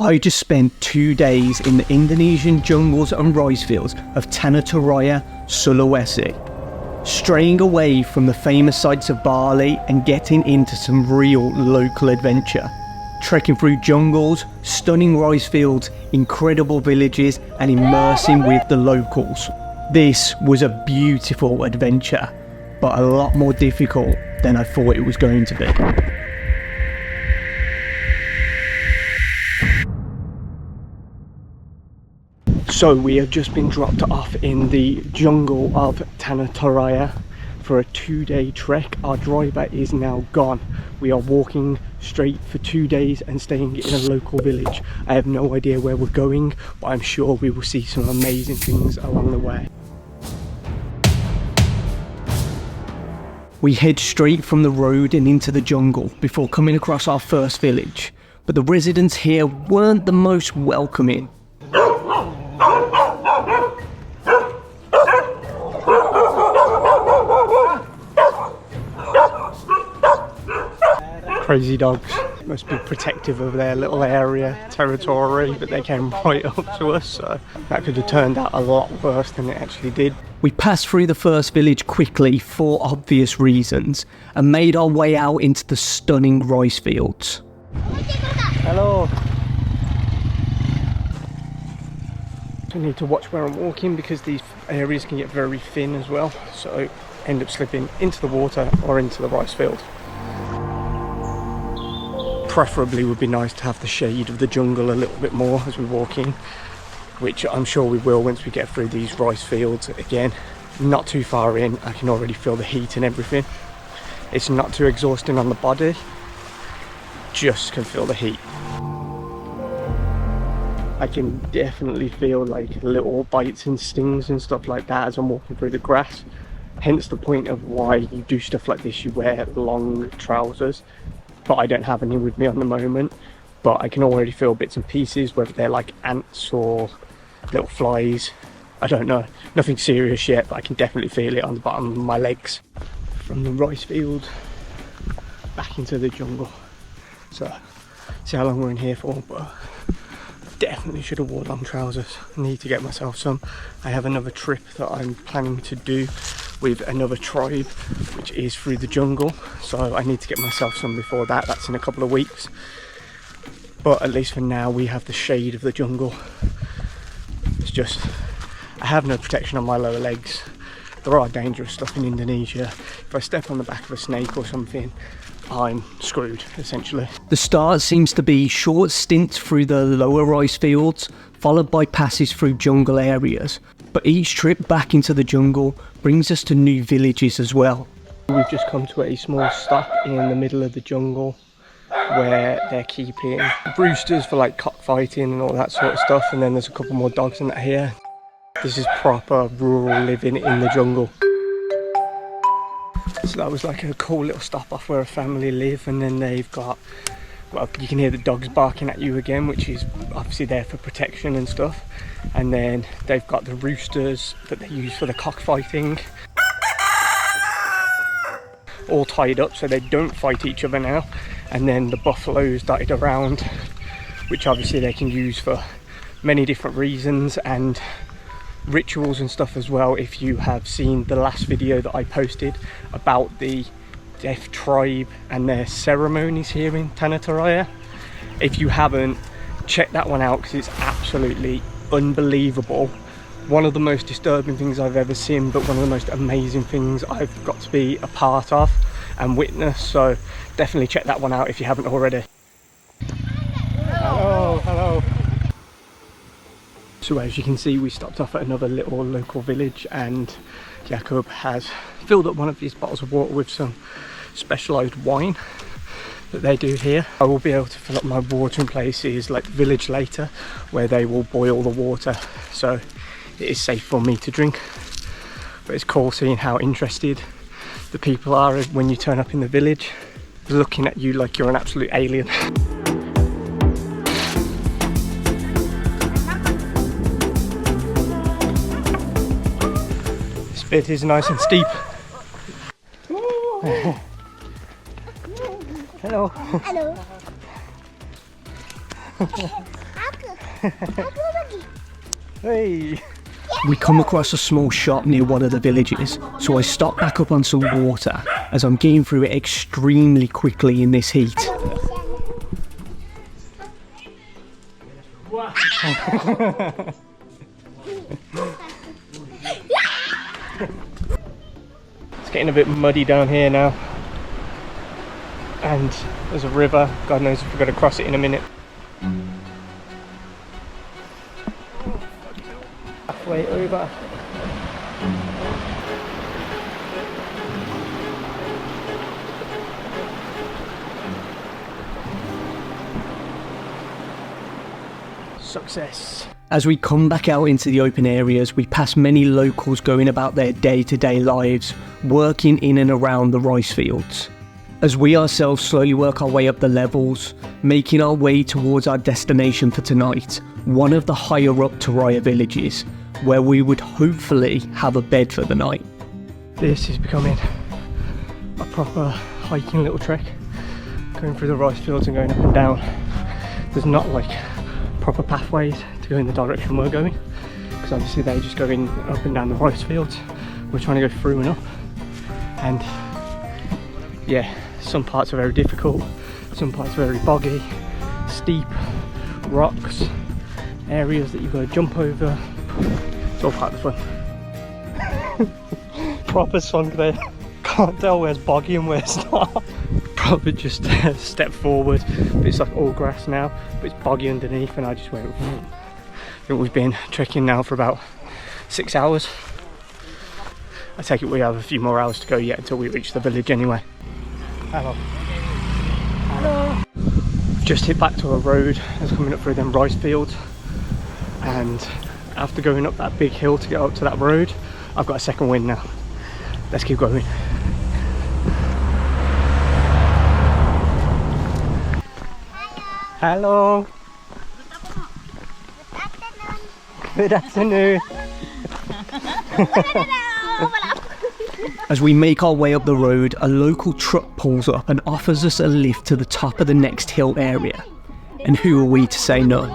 I just spent 2 days in the Indonesian jungles and rice fields of Tana Toraja Sulawesi, straying away from the famous sights of Bali and getting into some real local adventure. Trekking through jungles, stunning rice fields, incredible villages and immersing with the locals. This was a beautiful adventure, but a lot more difficult than I thought it was going to be. So we have just been dropped off in the jungle of Tana Toraja for a 2-day trek. Our driver is now gone. We are walking straight for 2 days and staying in a local village. I have no idea where we're going, but I'm sure we will see some amazing things along the way. We head straight from the road and into the jungle before coming across our first village, but the residents here weren't the most welcoming. Crazy dogs. Must be protective of their little area, territory, but they came right up to us, so that could have turned out a lot worse than it actually did. We passed through the first village quickly for obvious reasons and made our way out into the stunning rice fields. Hello. I need to watch where I'm walking because these areas can get very thin as well, so end up slipping into the water or into the rice field. Preferably would be nice to have the shade of the jungle a little bit more as we walk in, which I'm sure we will once we get through these rice fields. Again, not too far in, I can already feel the heat and everything. It's not too exhausting on the body, just can feel the heat. I can definitely feel like little bites and stings and stuff like that as I'm walking through the grass. Hence the point of why you do stuff like this, you wear long trousers. But I don't have any with me on the moment, but I can already feel bits and pieces, whether they're like ants or little flies. I don't know, nothing serious yet, but I can definitely feel it on the bottom of my legs. From the rice field back into the jungle. So see how long we're in here for, but definitely should have worn long trousers. I need to get myself some. I have another trip that I'm planning to do with another tribe, which is through the jungle, so I need to get myself some before that. That's in a couple of weeks, but at least for now we have the shade of the jungle. It's just I have no protection on my lower legs. There are dangerous stuff in Indonesia. If I step on the back of a snake or something, I'm screwed, essentially. The start seems to be short stints through the lower rice fields, followed by passes through jungle areas. But each trip back into the jungle brings us to new villages as well. We've just come to a small stop in the middle of the jungle where they're keeping roosters for like cockfighting and all that sort of stuff, and then there's a couple more dogs in that here. This is proper rural living in the jungle. So that was like a cool little stop off where a family live, and then they've got, well, you can hear the dogs barking at you again, which is obviously there for protection and stuff. And then they've got the roosters that they use for the cockfighting, all tied up so they don't fight each other now. And then the buffaloes dotted around, which obviously they can use for many different reasons and rituals and stuff as well. If you have seen the last video that I posted about the deaf tribe and their ceremonies here in Tana Toraja, if you haven't, check that one out because it's absolutely unbelievable. One of the most disturbing things I've ever seen, but one of the most amazing things I've got to be a part of and witness, so definitely check that one out if you haven't already. Hello, hello. So as you can see, we stopped off at another little local village, and Jacob has filled up one of these bottles of water with some specialised wine that they do here. I will be able to fill up my watering places like the village later, where they will boil the water, so it is safe for me to drink. But it's cool seeing how interested the people are when you turn up in the village, looking at you like you're an absolute alien. This bit is nice and steep. Hello. Hello. Hey! We come across a small shop near one of the villages, so I stop back up on some water as I'm getting through it extremely quickly in this heat. It's getting a bit muddy down here now, and there's a river. God knows if we're going to cross it in a minute. Halfway over. Success. As we come back out into the open areas, we pass many locals going about their day-to-day lives, working in and around the rice fields. As we ourselves slowly work our way up the levels, making our way towards our destination for tonight, one of the higher up Toraja villages, where we would hopefully have a bed for the night. This is becoming a proper hiking little trek, going through the rice fields and going up and down. There's not like proper pathways to go in the direction we're going, because obviously they're just going up and down the rice fields. We're trying to go through and up, and yeah, some parts are very difficult, some parts are very boggy, steep, rocks, areas that you've got to jump over. It's all part of the fun. Proper sunk there. Can't tell where's boggy and where's not. Probably just step forward, but it's like all grass now, but it's boggy underneath, and I just went. I think we've been trekking now for about 6 hours. I take it we have a few more hours to go yet until we reach the village anyway. Hello. Hello. We've just hit back to a road that's coming up through them rice fields, and after going up that big hill to get up to that road, I've got a second wind now. Let's keep going. Hello. Good afternoon. As we make our way up the road, a local truck pulls up and offers us a lift to the top of the next hill area. And who are we to say no?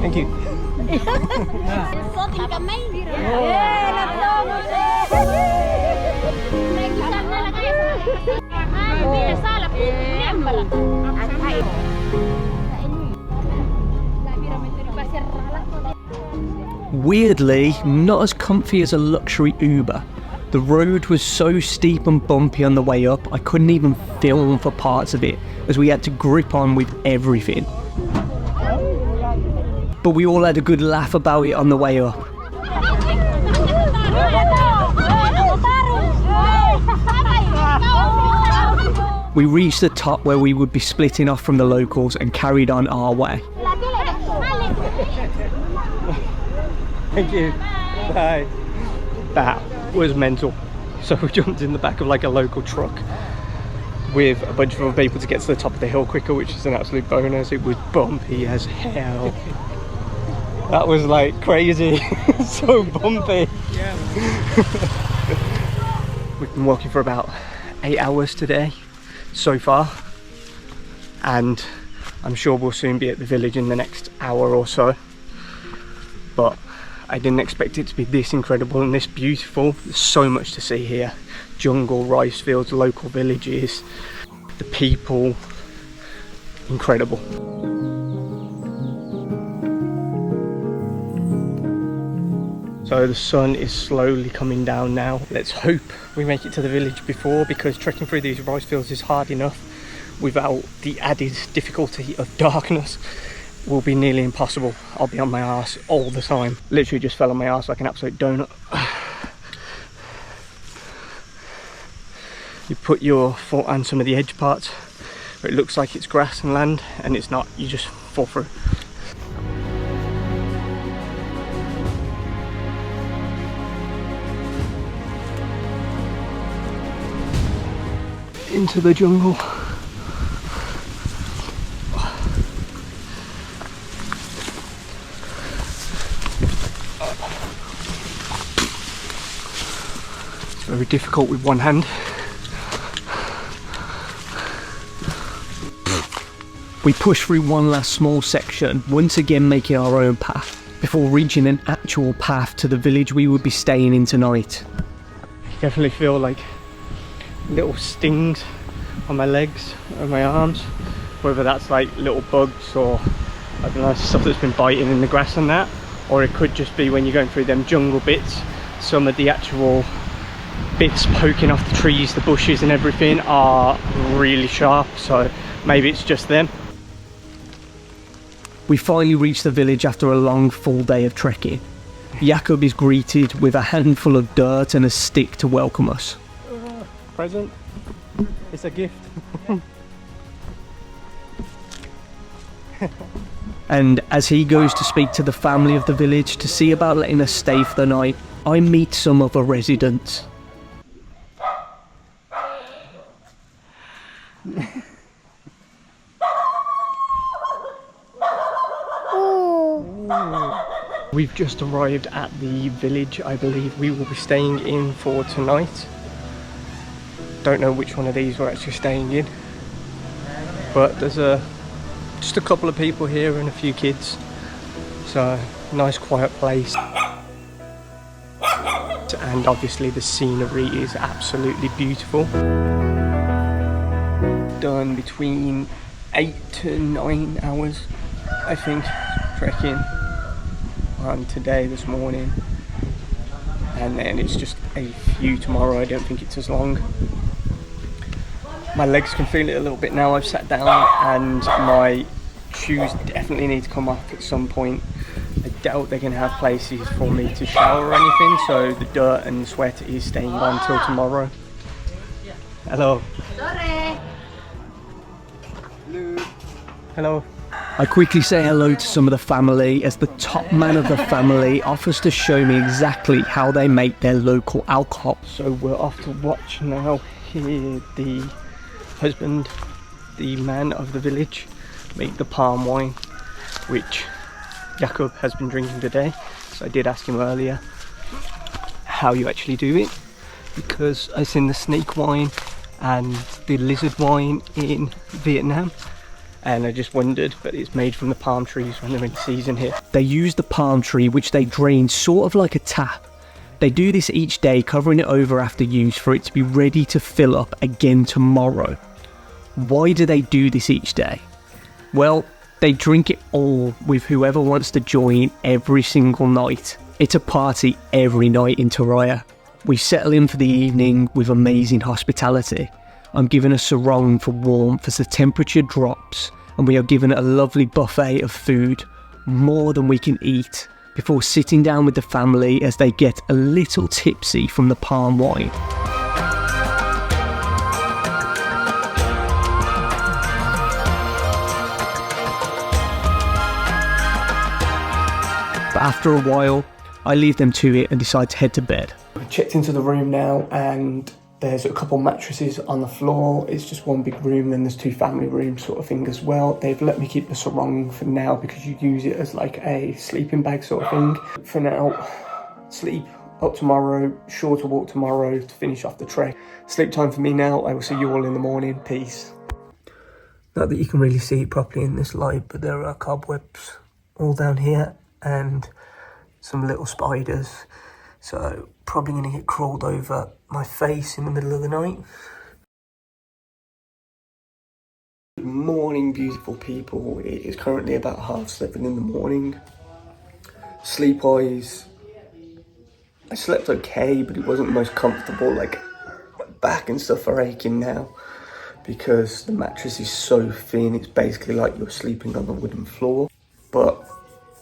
Thank you. Weirdly, not as comfy as a luxury Uber. The road was so steep and bumpy on the way up, I couldn't even film for parts of it, as we had to grip on with everything. But we all had a good laugh about it on the way up. We reached the top where we would be splitting off from the locals and carried on our way. Thank you. Bye. That was mental. So we jumped in the back of like a local truck with a bunch of other people to get to the top of the hill quicker, which is an absolute bonus. It was bumpy as hell. That was like crazy. So bumpy. Yeah. We've been walking for about 8 hours today so far, and I'm sure we'll soon be at the village in the next hour or so, but I didn't expect it to be this incredible and this beautiful. There's so much to see here. Jungle, rice fields, local villages, the people, incredible. So the sun is slowly coming down now. Let's hope we make it to the village before, because trekking through these rice fields is hard enough without the added difficulty of darkness. Will be nearly impossible. I'll be on my arse all the time. Literally just fell on my arse like an absolute donut. You put your foot on some of the edge parts where it looks like it's grass and land, and it's not. You just fall through. Into the jungle. It's very difficult with one hand. We push through one last small section, once again making our own path, before reaching an actual path to the village we would be staying in tonight. Definitely feel like little stings on my legs and my arms, whether that's like little bugs or I don't know, stuff that's been biting in the grass and that, or it could just be when you're going through them jungle bits, some of the actual bits poking off the trees, the bushes and everything are really sharp, so maybe it's just them. We finally reach the village after a long full day of trekking. Jakob is greeted with a handful of dirt and a stick to welcome us. Present? It's a gift. And as he goes to speak to the family of the village to see about letting us stay for the night, I meet some other residents. We've just arrived at the village I believe we will be staying in for tonight. Don't know which one of these we're actually staying in, but there's just a couple of people here and a few kids, so nice quiet place. And obviously the scenery is absolutely beautiful. Done between 8 to 9 hours I think trekking today, this morning, and then it's just a few tomorrow. I don't think it's as long. My legs can feel it a little bit now. I've sat down and my shoes definitely need to come off at some point. I doubt they're going to have places for me to shower or anything, so the dirt and sweat is staying on till tomorrow. Hello. Hello. I quickly say hello to some of the family as the top man of the family offers to show me exactly how they make their local alcohol. So we're off to watch now here the husband, the man of the village, make the palm wine, which Jakob has been drinking today. So I did ask him earlier how you actually do it, because I've seen the snake wine and the lizard wine in Vietnam, and I just wondered, but it's made from the palm trees when they're in season here. They use the palm tree, which they drain sort of like a tap. They do this each day, covering it over after use for it to be ready to fill up again tomorrow. Why do they do this each day? Well, they drink it all with whoever wants to join every single night. It's a party every night in Toraja. We settle in for the evening with amazing hospitality. I'm given a sarong for warmth as the temperature drops, and we are given a lovely buffet of food, more than we can eat, before sitting down with the family as they get a little tipsy from the palm wine. But after a while, I leave them to it and decide to head to bed. I checked into the room now and there's a couple mattresses on the floor. It's just one big room, then there's two family rooms sort of thing as well. They've let me keep the sarong for now because you use it as like a sleeping bag sort of thing. For now, sleep up tomorrow, shorter walk tomorrow to finish off the trek. Sleep time for me now. I will see you all in the morning. Peace. Not that you can really see it properly in this light, but there are cobwebs all down here and some little spiders. So probably going to get crawled over my face in the middle of the night. Good morning, beautiful people. It is currently about 7:30 in the morning. Sleep-wise, I slept okay, but it wasn't the most comfortable. Like, my back and stuff are aching now because the mattress is so thin. It's basically like you're sleeping on a wooden floor, but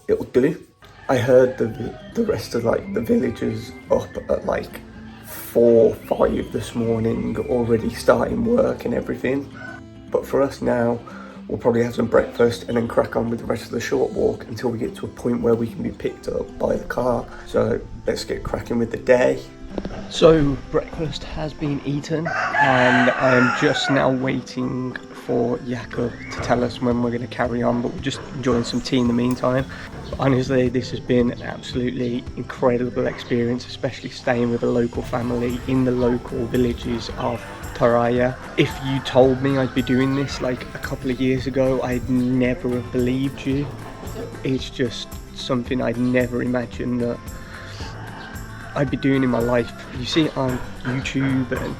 it'll do. I heard the rest of like the villagers up at like 4, 5 this morning, already starting work and everything. But for us now, we'll probably have some breakfast and then crack on with the rest of the short walk until we get to a point where we can be picked up by the car. So let's get cracking with the day. So breakfast has been eaten and I am just now waiting for Jakob to tell us when we're going to carry on, but we're just enjoying some tea in the meantime. But honestly, this has been an absolutely incredible experience, especially staying with a local family in the local villages of Toraja. If you told me I'd be doing this like a couple of years ago, I'd never have believed you. It's just something I'd never imagined that I'd be doing in my life. You see it on YouTube and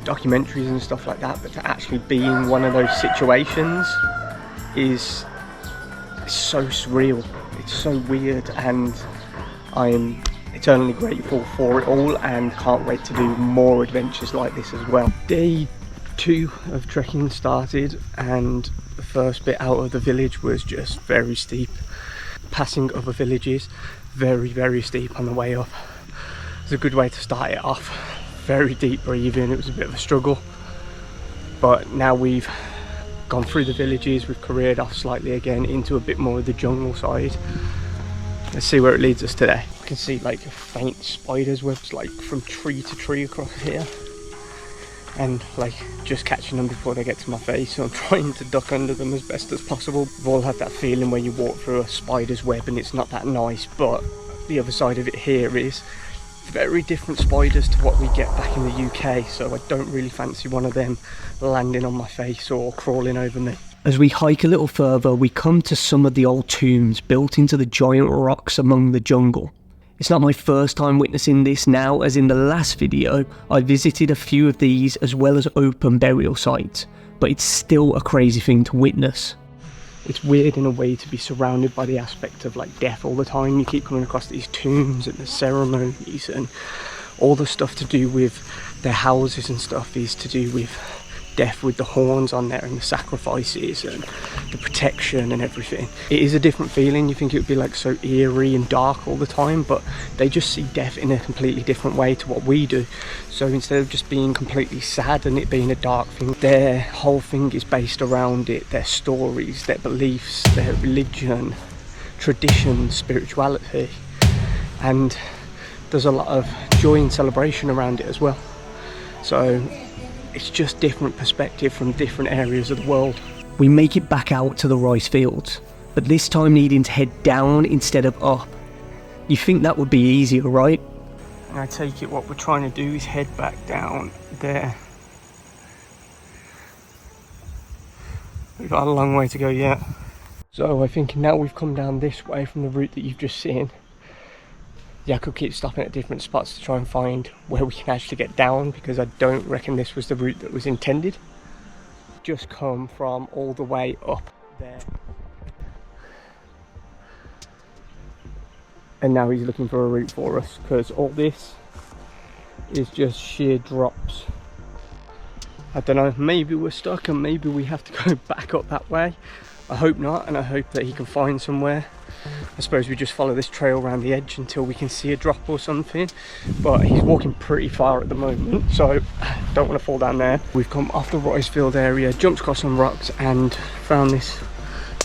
documentaries and stuff like that, but to actually be in one of those situations is so surreal. It's so weird, and I'm eternally grateful for it all and can't wait to do more adventures like this as well. Day 2 of trekking started, and the first bit out of the village was just very steep. Passing other villages, very steep on the way up. It's a good way to start it off. Very deep breathing. It was a bit of a struggle, but now we've gone through the villages, we've careered off slightly again into a bit more of the jungle side. Let's see where it leads us today. You can see like faint spiders webs like from tree to tree across here, and like just catching them before they get to my face, so I'm trying to duck under them as best as possible. We've all had that feeling where you walk through a spider's web and it's not that nice, but the other side of it here is very different spiders to what we get back in the UK, so I don't really fancy one of them landing on my face or crawling over me. As we hike a little further, we come to some of the old tombs built into the giant rocks among the jungle. It's not my first time witnessing this now, as in the last video I visited a few of these as well as open burial sites, but it's still a crazy thing to witness. It's weird in a way to be surrounded by the aspect of like death all the time. You keep coming across these tombs and the ceremonies and all the stuff to do with their houses and stuff is to do with death, with the horns on there and the sacrifices and the protection and everything. It is a different feeling. You think it would be like so eerie and dark all the time, but they just see death in a completely different way to what we do. So instead of just being completely sad and it being a dark thing, their whole thing is based around it, their stories, their beliefs, their religion, tradition, spirituality, and there's a lot of joy and celebration around it as well. So it's just different perspective from different areas of the world. We make it back out to the rice fields, but this time needing to head down instead of up. You think that would be easier, right? And I take it what we're trying to do is head back down there. We've got a long way to go yet. So I think now we've come down this way from the route that you've just seen. Yeah, I could keep stopping at different spots to try and find where we can actually get down, because I don't reckon this was the route that was intended. Just come from all the way up there. And now he's looking for a route for us, because all this is just sheer drops. I don't know, maybe we're stuck and maybe we have to go back up that way. I hope not, and I hope that he can find somewhere. I suppose we just follow this trail around the edge until we can see a drop or something, but he's walking pretty far at the moment, so don't want to fall down there. We've come off the rice field area, jumped across some rocks and found this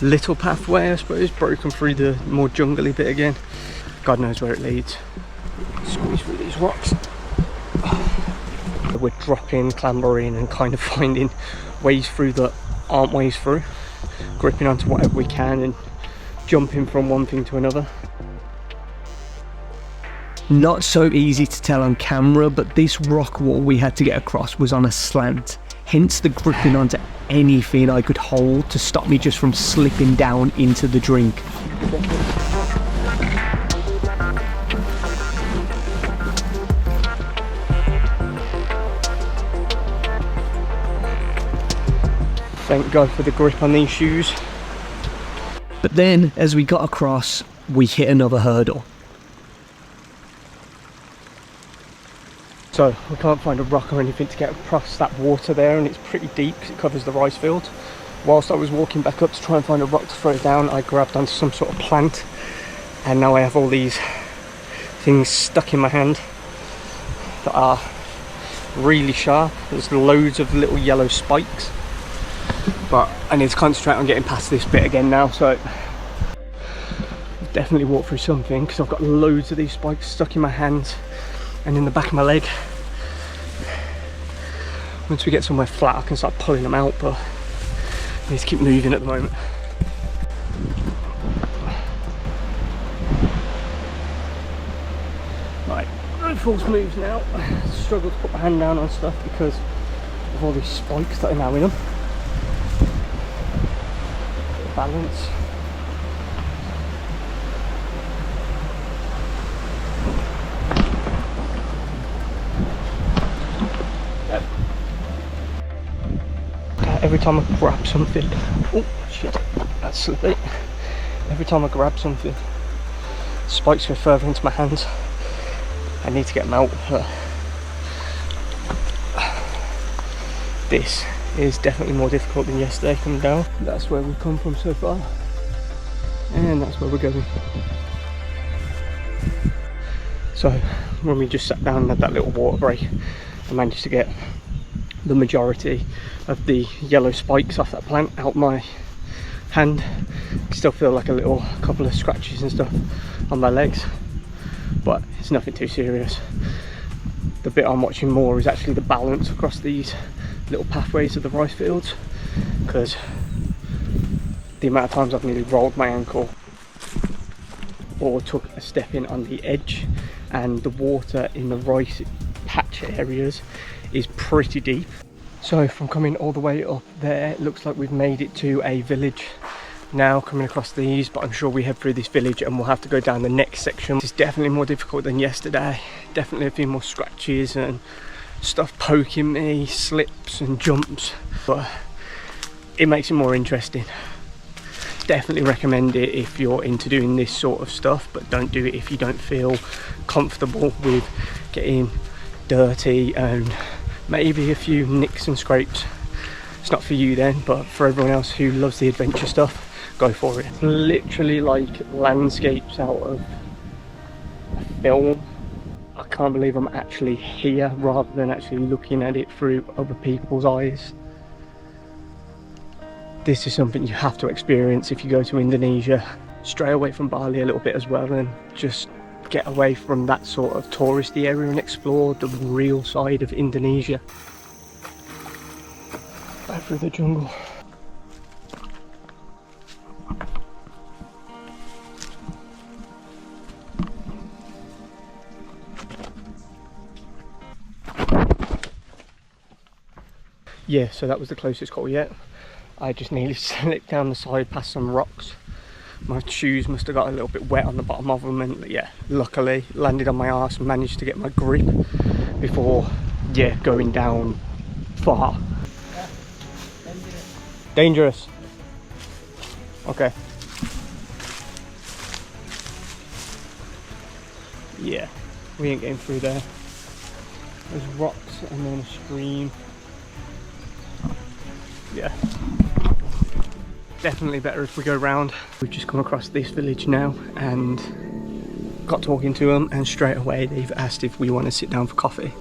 little pathway, I suppose, broken through the more jungly bit again. God knows where it leads. Squeeze through these rocks. We're dropping, clambering and kind of finding ways through that aren't ways through, gripping onto whatever we can and jumping from one thing to another. Not so easy to tell on camera, but this rock wall we had to get across was on a slant, hence the gripping onto anything I could hold to stop me just from slipping down into the drink. Thank God for the grip on these shoes. But then, as we got across, we hit another hurdle. So we can't find a rock or anything to get across that water there, and it's pretty deep because it covers the rice field. Whilst I was walking back up to try and find a rock to throw down, I grabbed onto some sort of plant, and now I have all these things stuck in my hand that are really sharp. There's loads of little yellow spikes, but I need to concentrate on getting past this bit again now, so definitely walk through something, because I've got loads of these spikes stuck in my hands and in the back of my leg. Once we get somewhere flat I can start pulling them out, but I need to keep moving at the moment. Right, no false moves now. I struggle to put my hand down on stuff because of all these spikes that are now in them. Balance. Every time I grab something, oh shit, that's slippy. Every time I grab something, spikes go further into my hands. I need to get them out. This is definitely more difficult than yesterday coming down. That's where we've come from so far, and that's where we're going. So when we just sat down and had that little water break, I managed to get the majority of the yellow spikes off that plant out my hand. I still feel like a little couple of scratches and stuff on my legs, but it's nothing too serious. The bit I'm watching more is actually the balance across these little pathways of the rice fields, because the amount of times I've nearly rolled my ankle or took a step in on the edge, and the water in the rice patch areas is pretty deep. So from coming all the way up there, it looks like we've made it to a village now, coming across these, but I'm sure we head through this village and we'll have to go down the next section. It's definitely more difficult than yesterday. Definitely a few more scratches and stuff poking me, slips and jumps, but it makes it more interesting. Definitely recommend it if you're into doing this sort of stuff, but don't do it if you don't feel comfortable with getting dirty and maybe a few nicks and scrapes. It's not for you then, but for everyone else who loves the adventure stuff, go for it. It's literally like landscapes out of a film. I can't believe I'm actually here rather than actually looking at it through other people's eyes. This is something you have to experience if you go to Indonesia. Stray away from Bali a little bit as well, and just get away from that sort of touristy area and explore the real side of Indonesia. Back through the jungle. Yeah, so that was the closest call yet. I just nearly slipped down the side past some rocks. My shoes must have got a little bit wet on the bottom of them, and yeah, luckily landed on my arse and managed to get my grip before, yeah, going down far. Dangerous. Okay. Yeah, we ain't getting through there. There's rocks and then a stream. Yeah. Definitely better if we go round. We've just come across this village now and got talking to them, and straight away they've asked if we want to sit down for coffee.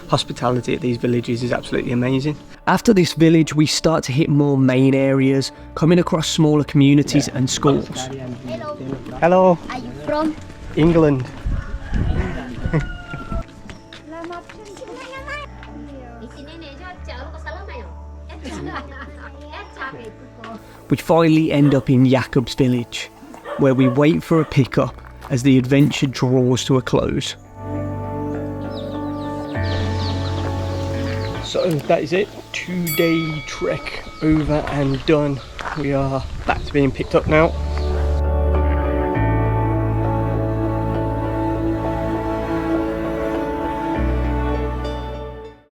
Hospitality at these villages is absolutely amazing. After this village, we start to hit more main areas, coming across smaller communities and schools. Hello. Hello. Are you from? England. We finally end up in Jacob's village, where we wait for a pickup as the adventure draws to a close. So that is it, 2-day trek over and done. We are back to being picked up now.